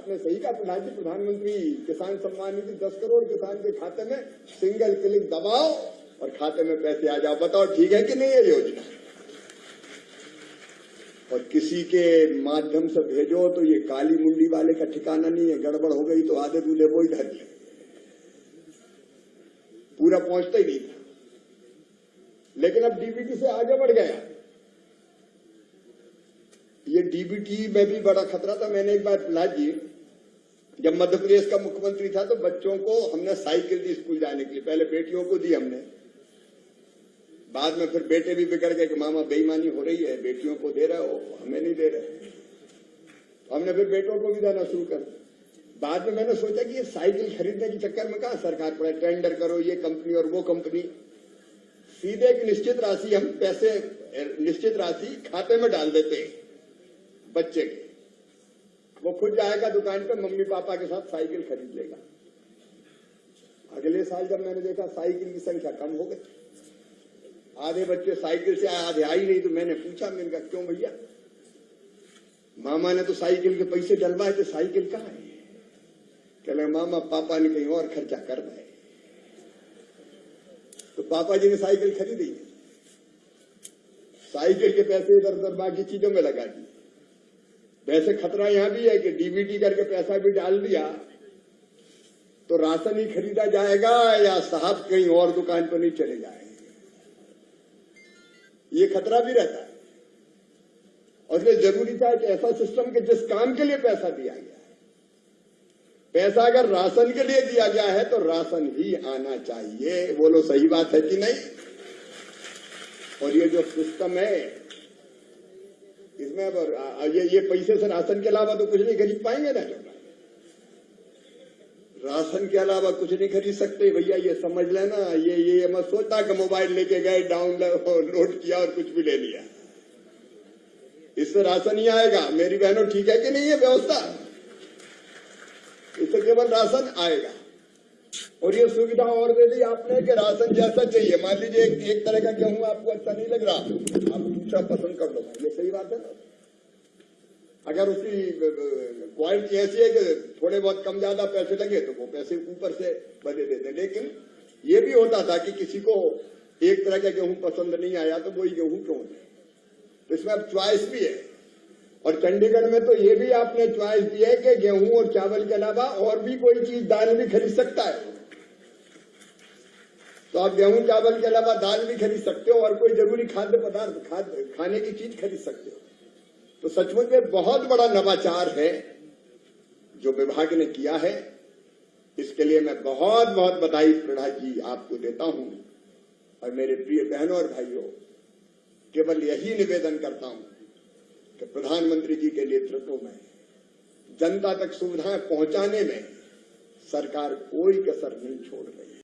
आपने सही कहा प्रधान जी, प्रधानमंत्री किसान सम्मान निधि 10 करोड़ किसान के खाते में सिंगल क्लिक दबाओ और खाते में पैसे आ जाओ। बताओ ठीक है कि नहीं है योजना? और किसी के माध्यम से भेजो तो ये काली मुंडी वाले का ठिकाना नहीं है। गड़बड़ हो गई तो आधे दूधे वो ही धर ले, पूरा पहुंचता ही नहीं था। लेकिन अब डीबीटी से आगे बढ़ गया। ये डीबीटी में भी बड़ा खतरा था। मैंने एक बार प्रहलाद जी, जब मध्य प्रदेश का मुख्यमंत्री था तो बच्चों को हमने साइकिल दी स्कूल जाने के लिए। पहले बेटियों को दी हमने, बाद में फिर बेटे भी बिगड़ गए कि मामा बेईमानी हो रही है, बेटियों को दे रहे हो हमें नहीं दे रहे। हमने फिर बेटों को भी देना शुरू कर। बाद में मैंने सोचा कि ये साइकिल खरीदने के चक्कर में कहां सरकार पड़े, टेंडर करो ये कंपनी और वो कंपनी। सीधे एक निश्चित राशि हम पैसे निश्चित राशि खाते में डाल देते हैं बच्चे के, वो खुद जाएगा दुकान पे, मम्मी पापा के साथ साइकिल खरीद लेगा। अगले साल जब मैंने देखा साइकिल की संख्या कम हो गई, आधे बच्चे साइकिल से आए, आधे आई नहीं। तो मैंने पूछा, मैंने कहा क्यों भैया? मामा ने तो साइकिल के पैसे डलवाए थे, साइकिल कहाँ है? कह रहे मामा पापा ने कहीं और खर्चा कर दिया। तो पापा जी ने साइकिल खरीदी, साइकिल के पैसे इधर उधर बाकी चीजों में लगा दिए। वैसे खतरा यहां भी है कि डीबीटी करके पैसा भी डाल दिया तो राशन ही खरीदा जाएगा या साहब कहीं और दुकान पर नहीं चले जाएंगे, ये खतरा भी रहता है। और इसलिए जरूरी था कि ऐसा सिस्टम कि जिस काम के लिए पैसा दिया गया है, पैसा अगर राशन के लिए दिया गया है तो राशन ही आना चाहिए। बोलो सही बात है कि नहीं? और ये जो सिस्टम है इसमें ये पैसे से राशन के अलावा तो कुछ नहीं खरीद पाएंगे ना। राशन के अलावा कुछ नहीं खरीद सकते भैया, ये समझ लेना। ये मत सोचना कि मोबाइल लेके गए, डाउनलोड किया और कुछ भी ले लिया, इससे राशन ही आएगा। मेरी बहनों ठीक है कि नहीं है व्यवस्था? इससे केवल राशन आएगा। और ये सुविधा और दे दी आपने कि राशन जैसा चाहिए। मान लीजिए एक तरह का गेहूं आपको अच्छा नहीं लग रहा, आप दूसरा पसंद कर लो। ये सही बात है ना? अगर उसकी क्वालिटी ऐसी है कि थोड़े बहुत कम ज्यादा पैसे लगे तो वो पैसे ऊपर से बदले देते। लेकिन ये भी होता था कि किसी को एक तरह का गेहूं पसंद नहीं आया तो वही गेहूं क्यों है, तो इसमें अब च्वाइस भी है। और चंडीगढ़ में तो ये भी आपने च्वाइस दी है कि गेहूं और चावल के अलावा और भी कोई चीज, दाल भी खरीद सकता है। तो आप गेहूं चावल के अलावा दाल भी खरीद सकते हो और कोई जरूरी खाद्य पदार्थ खाने की चीज खरीद सकते हो। तो सचमुच में बहुत बड़ा नवाचार है जो विभाग ने किया है। इसके लिए मैं बहुत बहुत बधाई प्रहलाद जी आपको देता हूं। और मेरे प्रिय बहनों और भाइयों, केवल यही निवेदन करता हूं कि प्रधानमंत्री जी के नेतृत्व में जनता तक सुविधाएं पहुंचाने में सरकार कोई कसर नहीं छोड़ रही।